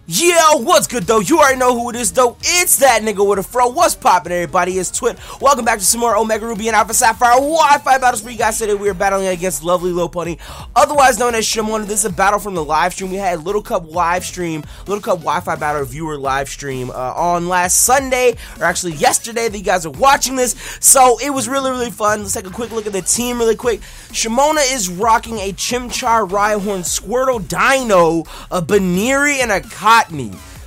Yeah, what's good though? You already know who it is though. It's that nigga with a fro. What's poppin', everybody? It's Twit. Welcome back to some more Omega Ruby and Alpha Sapphire Wi-Fi battles for you guys. Today we are battling against Lovely Lil Pony, otherwise known as Shamona. This is a battle from the live stream. We had Little Cup live stream, Little Cup Wi-Fi battle viewer live stream on last Sunday, or actually yesterday that you guys are watching this. So it was really fun. Let's take a quick look at the team really quick. Shamona is rocking a Chimchar, Rhyhorn, Squirtle, Dino, a Baneri, and a Cottony.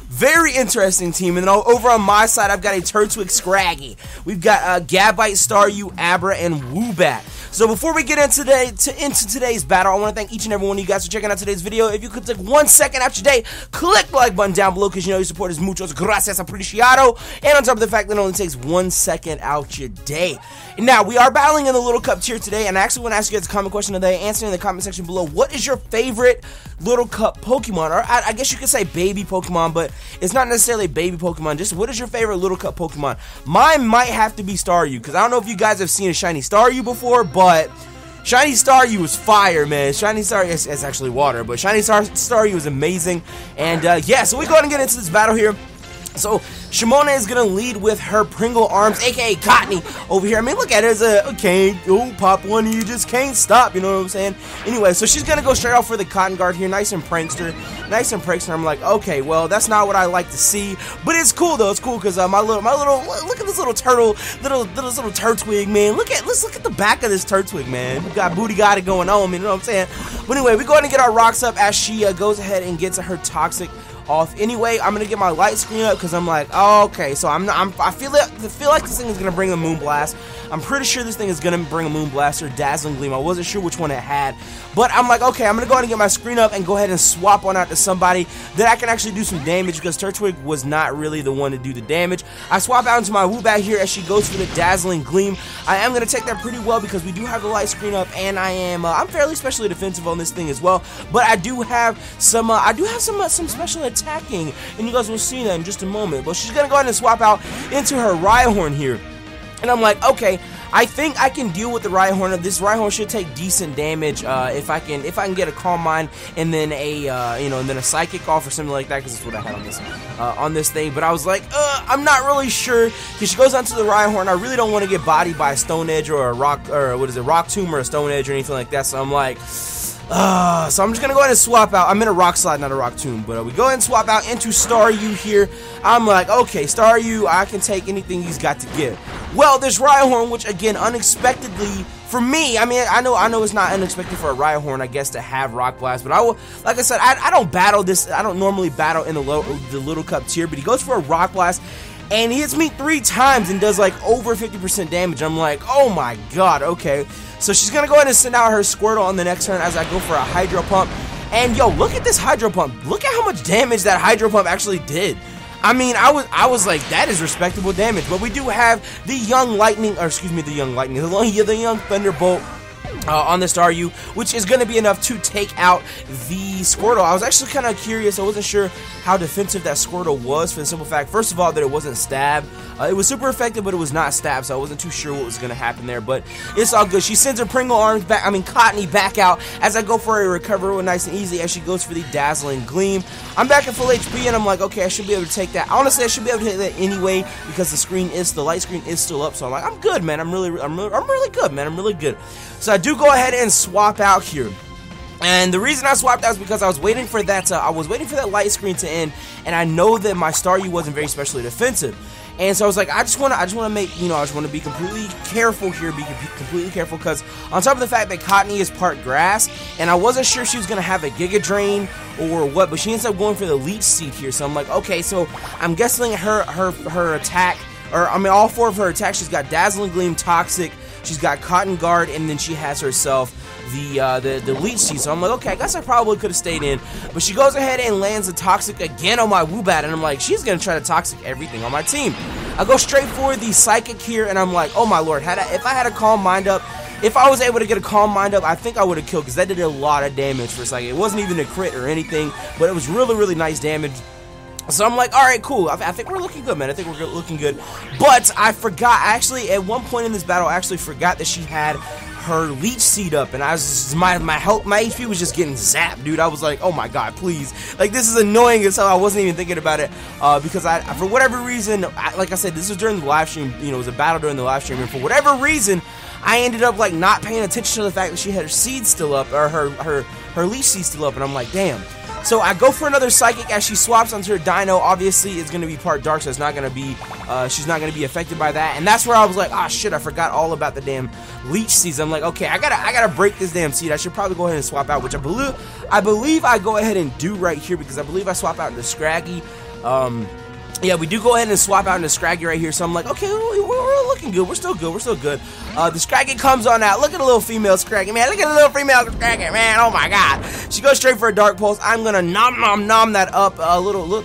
Very interesting team. And then over on my side, I've got a Turtwig, Scraggy. We've got Gabite, Staryu, Abra, and Woobat. So before we get into today's battle, I want to thank each and every one of you guys for checking out today's video. If you could take 1 second out your day, click the like button down below because you know your support is muchos gracias apreciado. And on top of the fact that it only takes 1 second out your day. Now, we are battling in the Little Cup tier today, and I actually want to ask you guys a comment question of the day. Answer in the comment section below. What is your favorite Little Cup Pokemon? Or I guess you could say baby Pokemon, but it's not necessarily baby Pokemon. Just what is your favorite Little Cup Pokemon? Mine might have to be Staryu, because I don't know if you guys have seen a shiny Staryu before, but shiny Staryu is fire, man. Shiny Staryu is actually water, but shiny Staryu is amazing. And yeah, so we go ahead and get into this battle here. So Shamona is gonna lead with her Pringle arms, aka Cottony, over here. I mean, look at it as a okay, pop one, you just can't stop. You know what I'm saying? Anyway, so she's gonna go straight off for the Cotton Guard here, nice and prankster. I'm like, okay, well, that's not what I like to see, but it's cool though. It's cool because my little, look at this little turtle, little Turtwig, man. Let's look at the back of this Turtwig, man. We got booty got it going on, you know what I'm saying? But anyway, we go ahead and get our rocks up as she goes ahead and gets her Toxic off. Anyway, I'm gonna get my light screen up because I'm like, oh, okay, so I feel like this thing is gonna bring a Moonblast. I'm pretty sure this thing is gonna bring a Moonblast or Dazzling Gleam. I wasn't sure which one it had, but I'm like, okay, I'm gonna go ahead and get my screen up and go ahead and swap on out to somebody that I can actually do some damage, because Turtwig was not really the one to do the damage. I swap out into my Woobat here as she goes for the Dazzling Gleam. I am gonna take that pretty well because we do have the light screen up, and I'm fairly specially defensive on this thing as well. But I do have some some special attacking, and you guys will see that in just a moment. But she's gonna go ahead and swap out into her Rhyhorn here, and I'm like, okay, I think I can deal with the Rhyhorn. This Rhyhorn should take decent damage if I can get a Calm Mind and then a and then a Psychic off or something like that, because that's what I had on this thing. But I was like, I'm not really sure, because she goes onto the Rhyhorn. I really don't want to get bodied by a Stone Edge or a Rock, or what is it, Rock Tomb or a Stone Edge or anything like that. So I'm like, so I'm just gonna go ahead and swap out. I'm in a Rock Slide, not a Rock Tomb, but we go ahead and swap out into Staryu here. I'm like, okay, Staryu, I can take anything he's got to give. Well, this Rhyhorn, which again, unexpectedly for me, I mean, I know it's not unexpected for a Rhyhorn, I guess, to have Rock Blast, but I will, like I said, I don't battle this. I don't normally battle in the Little Cup tier, but he goes for a Rock Blast, and he hits me 3 times and does like over 50% damage. I'm like, oh my god, okay. So she's gonna go ahead and send out her Squirtle on the next turn as I go for a Hydro Pump. And yo, look at this Hydro Pump. Look at how much damage that Hydro Pump actually did. I mean, I was like, that is respectable damage. But we do have the young Lightning, or excuse me, the young Thunderbolt on the Staryu, which is going to be enough to take out the Squirtle. I was actually kind of curious. I wasn't sure how defensive that Squirtle was, for the simple fact, first of all, that it wasn't Stab. It was super effective, but it was not Stab, so I wasn't too sure what was going to happen there, but it's all good. She sends her Pringle arms back, Cottony back out as I go for a recover real nice and easy as she goes for the Dazzling Gleam. I'm back at full HP, and I'm like, okay, I should be able to take that. Honestly, I should be able to hit that anyway, because the light screen is still up, so I'm like, I'm good, man. I'm really good, man. I'm really good. So I do go ahead and swap out here. And the reason I swapped out is because I was waiting for that light screen to end, and I know that my Staryu wasn't very specially defensive. And so I was like, I just want to make, I just want to be completely careful here, because on top of the fact that Cottony is part grass, and I wasn't sure she was going to have a Giga Drain or what, but she ends up going for the Leech Seed here. So I'm like, okay, so I'm guessing her attack, or I mean all 4 of her attacks, she's got Dazzling Gleam, Toxic, she's got Cotton Guard, and then she has herself the Leech Seed. So I'm like, okay, I guess I probably could have stayed in, but she goes ahead and lands a Toxic again on my Woobat, and I'm like, she's gonna try to Toxic everything on my team. I go straight for the Psychic here, and I'm like, oh my lord, if I had a Calm Mind up, if I was able to get a Calm Mind up, I think I would have killed, because that did a lot of damage for Psychic. It wasn't even a crit or anything, but it was really nice damage. So I'm like, alright, cool. I think we're looking good, man. I think we're looking good. But I forgot, actually, at one point in this battle, I actually forgot that she had her leech seed up, and I was my HP was just getting zapped, dude. I was like, oh my god, please, like, this is annoying as hell. I wasn't even thinking about it because I, for whatever reason, like I said, this was during the live stream. You know, it was a battle during the live stream, and for whatever reason, I ended up like not paying attention to the fact that she had her seed still up, or her leech seed still up, and I'm like, damn. So I go for another psychic as she swaps onto her dino. Obviously, it's going to be part dark, so it's not going to be, she's not going to be affected by that. And that's where I was like, ah, shit, I forgot all about the damn leech seeds. I'm like, okay, I gotta break this damn seed. I should probably go ahead and swap out, which I believe I go ahead and do right here, because I believe I swap out into Scraggy. Yeah, we do go ahead and swap out into Scraggy right here, so I'm like, okay, we're looking good, we're still good. The Scraggy comes on out. Look at the little female Scraggy, man, look at the little female Scraggy, man, oh my god. She goes straight for a Dark Pulse. I'm gonna nom that up.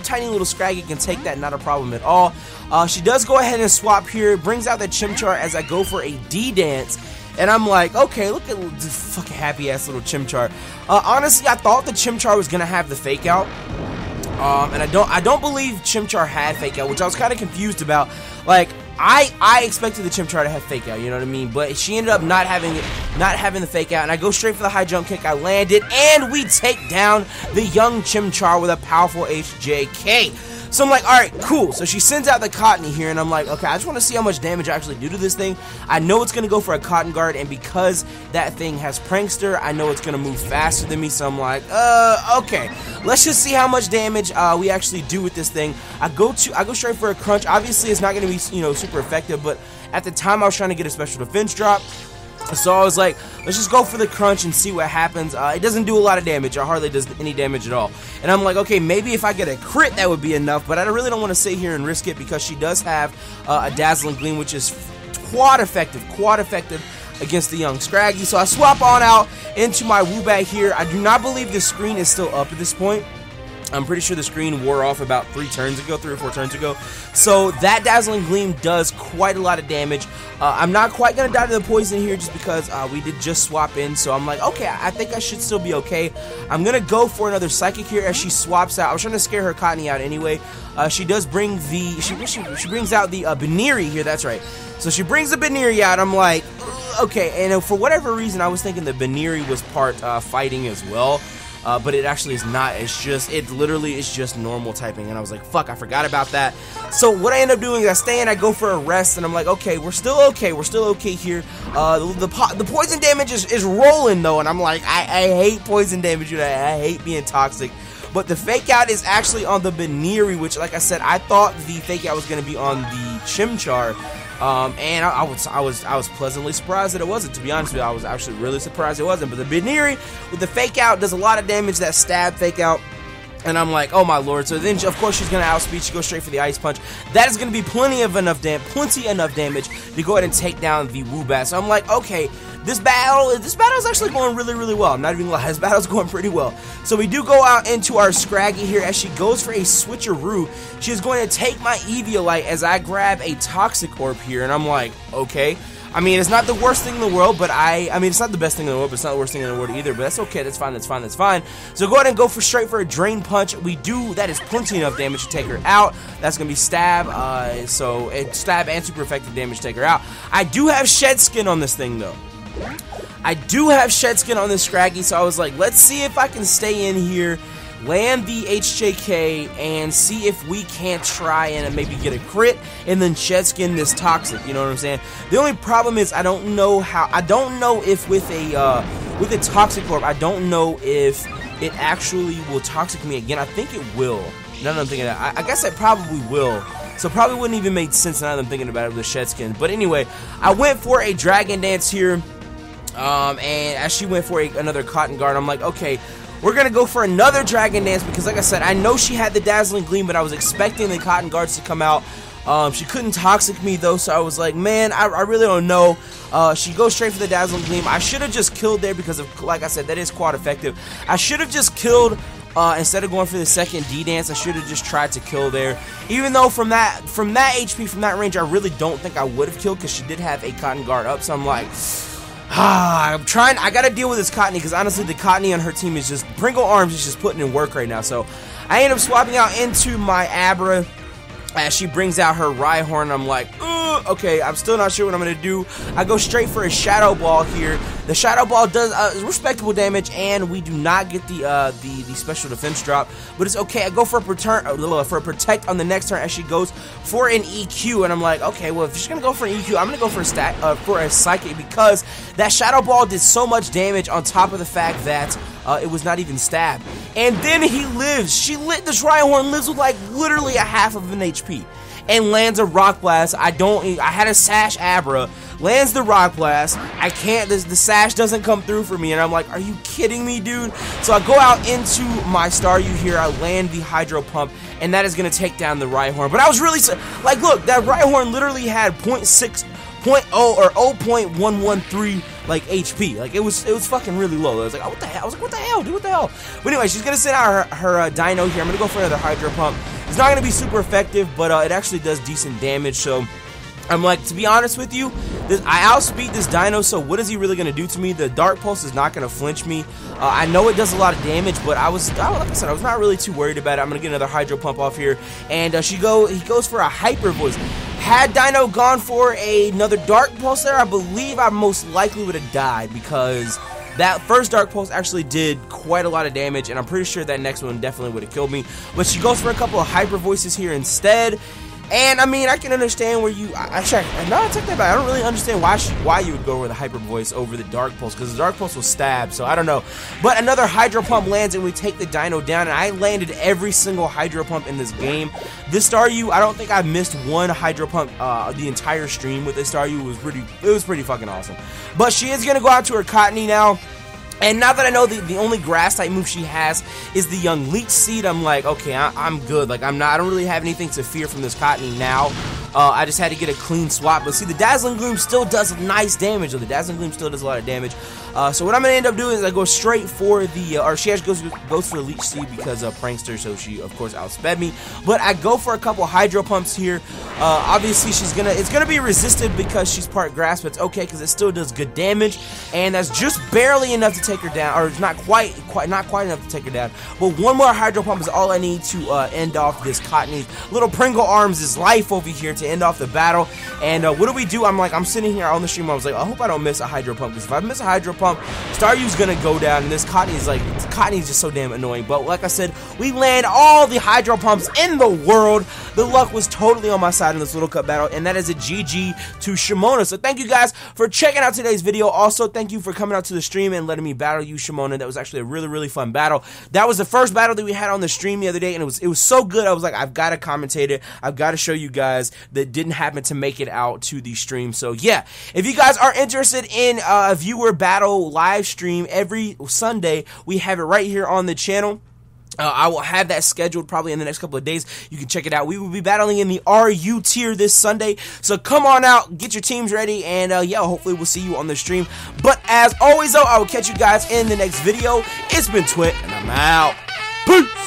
Tiny little Scraggy can take that, not a problem at all. She does go ahead and swap here, brings out the Chimchar as I go for a D-Dance. And I'm like, okay, look at this fucking happy-ass little Chimchar. Honestly, I thought the Chimchar was gonna have the Fake Out. And I don't believe Chimchar had Fake Out, which I was kind of confused about. Like, I expected the Chimchar to have Fake Out, you know what I mean? But she ended up not having the Fake Out, and I go straight for the high jump kick. I land it, and we take down the young Chimchar with a powerful HJK. So I'm like, alright, cool. So she sends out the Cottony here, and I'm like, okay, I just want to see how much damage I actually do to this thing. I know it's going to go for a Cotton Guard, and because that thing has Prankster, I know it's going to move faster than me, so I'm like, okay. Let's just see how much damage we actually do with this thing. I go straight for a Crunch. Obviously, it's not going to be, you know, super effective, but at the time, I was trying to get a special defense drop. So I was like, let's just go for the Crunch and see what happens. It doesn't do a lot of damage. It hardly does any damage at all. And I'm like, okay, maybe if I get a crit, that would be enough. But I really don't want to sit here and risk it, because she does have a Dazzling Gleam, which is quad effective against the young Scraggy. So I swap on out into my Woobat here. I do not believe the screen is still up at this point. I'm pretty sure the screen wore off about 3 or 4 turns ago. So that Dazzling Gleam does quite a lot of damage. I'm not quite going to die to the poison here just because we did just swap in. So I'm like, okay, I think I should still be okay. I'm going to go for another Psychic here as she swaps out. I was trying to scare her Cottony out anyway. She does bring the, she brings out the Baneri here, that's right. So she brings the Baneri out. I'm like, okay, and for whatever reason, I was thinking the Baneri was part fighting as well. But it actually is not. It literally is just normal typing, and I was like, fuck, I forgot about that. So what I end up doing is I stay and I go for a rest, and I'm like, okay, we're still okay here. The poison damage is rolling though, and I'm like, I hate poison damage, I hate being toxic. But the Fake Out is actually on the Baneri, which, like I said, I thought the Fake Out was going to be on the Chimchar. And I was pleasantly surprised that it wasn't, to be honest with you. I was actually really surprised it wasn't. But the Baneri with the Fake Out does a lot of damage, that stab Fake Out. And I'm like, oh my lord. So then, of course, she's going to outspeed. She goes straight for the Ice Punch. That is going to be plenty enough damage to go ahead and take down the Woobat. So I'm like, okay, this battle is actually going really well. I'm not even gonna lie, this battle's going pretty well. So we do go out into our Scraggy here as she goes for a switcheroo. She is going to take my Eviolite as I grab a Toxic Orb here, and I'm like, okay. I mean, it's not the worst thing in the world, but I mean, it's not the best thing in the world, but it's not the worst thing in the world either, but that's okay, that's fine. So go ahead and go straight for a Drain Punch. That is plenty enough damage to take her out. That's going to be Stab, so it's Stab and super effective damage to take her out. I do have Shed Skin on this thing, though. I do have Shed Skin on this Scraggy, so I was like, let's see if I can stay in here, land the HJK, and see if we can't try and maybe get a crit, and then Shed Skin this Toxic, you know what I'm saying? The only problem is I don't know if with a Toxic Orb, I don't know if it actually will Toxic me again. I think it will. Now that I'm thinking that, I guess it probably will. So probably wouldn't even make sense now that I'm thinking about it with Shed Skin. But anyway, I went for a Dragon Dance here. And as she went for another Cotton Guard, I'm like, okay, we're going to go for another Dragon Dance because, like I said, I know she had the Dazzling Gleam, but I was expecting the Cotton Guards to come out. She couldn't Toxic me, though, so I was like, man, I really don't know. She goes straight for the Dazzling Gleam. I should have just killed there because, like I said, that is quite effective. I should have just killed, instead of going for the second D-Dance, I should have just tried to kill there. Even though from that HP, from that range, I really don't think I would have killed because she did have a Cotton Guard up, so I'm like, I gotta deal with this Cottony because honestly the Cottony on her team is just, Pringle Arms is just putting in work right now. So I end up swapping out into my Abra as she brings out her Rhyhorn. I'm like, Okay, I'm still not sure what I'm gonna do. I go straight for a Shadow Ball here. The Shadow Ball does respectable damage, and we do not get the special defense drop, but it's okay. I go for a Protect on the next turn as she goes for an EQ, and I'm like, okay, well, if she's gonna go for an EQ, I'm gonna go for a Psychic, because that Shadow Ball did so much damage on top of the fact that it was not even stabbed. And then he lives. She lit the Rhyhorn, lives with like literally a half of an HP, and lands a Rock Blast. I had a Sash Abra, lands the Rock Blast. I can't, the Sash doesn't come through for me, and I'm like, are you kidding me, dude? So I go out into my Staryu here, I land the Hydro Pump, and that is going to take down the Rhyhorn. But I was really, like, look, that Rhyhorn literally had 0.113 like HP. Like, it was fucking really low. I was like, oh, what the hell? I was like, what the hell, dude? What the hell? But anyway, she's gonna send out her Dino here. I'm gonna go for another Hydro Pump. It's not gonna be super effective, but it actually does decent damage. So I'm like, to be honest with you, I outspeed this Dino, so what is he really going to do to me? The Dark Pulse is not going to flinch me. I know it does a lot of damage, but like I said, I was not really too worried about it. I'm going to get another Hydro Pump off here, and he goes for a Hyper Voice. Had Dino gone for another Dark Pulse there, I believe I most likely would have died, because that first Dark Pulse actually did quite a lot of damage, and I'm pretty sure that next one definitely would have killed me. But she goes for a couple of Hyper Voices here instead. And I mean, I can understand where you. Now I take that back. I don't really understand why you would go with the Hyper Voice over the Dark Pulse, because the Dark Pulse was stabbed. So I don't know. But another Hydro Pump lands, and we take the Dino down. And I landed every single Hydro Pump in this game. This Staryu, I don't think I missed one Hydro Pump the entire stream with this Staryu. It was pretty fucking awesome. But she is gonna go out to her Cottony now. And now that I know the only grass type move she has is the young Leech Seed, I'm like, okay, I'm good. Like, I don't really have anything to fear from this Cottony now. I just had to get a clean swap. But see, the Dazzling Gloom still does nice damage. The Dazzling Gloom still does a lot of damage. So what I'm going to end up doing is I go straight for the, or she actually goes for the Leech Seed because of Prankster, so she, of course, outsped me. But I go for a couple Hydro Pumps here. Obviously, it's going to be resisted because she's part grass, but it's okay because it still does good damage. And that's just barely enough to take her down, or it's not quite enough to take her down. But one more Hydro Pump is all I need to end off this Cottony. Little Pringle Arms is life over here to end off the battle. And what do? I'm sitting here on the stream. I was like, I hope I don't miss a Hydro Pump, because if I miss a Hydro Pump, Staryu's gonna go down, and this Cottony is just so damn annoying. But like I said, we land all the Hydro Pumps in the world. The luck was totally on my side in this little cup battle, and that is a GG to Shamona. So thank you guys for checking out today's video. Also, thank you for coming out to the stream and letting me battle you, Shamona. That was actually a really, really fun battle. That was the first battle that we had on the stream the other day, and it was so good. I was like, I've got to commentate it. I've got to show you guys that didn't happen to make it out to the stream. So yeah, if you guys are interested in a viewer battle live stream every Sunday, we have it right here on the channel. I will have that scheduled probably in the next couple of days. You can check it out. We will be battling in the RU tier this Sunday. So come on out, get your teams ready, and yeah, hopefully we'll see you on the stream. But as always, though, I will catch you guys in the next video. It's been Twit, and I'm out. Peace!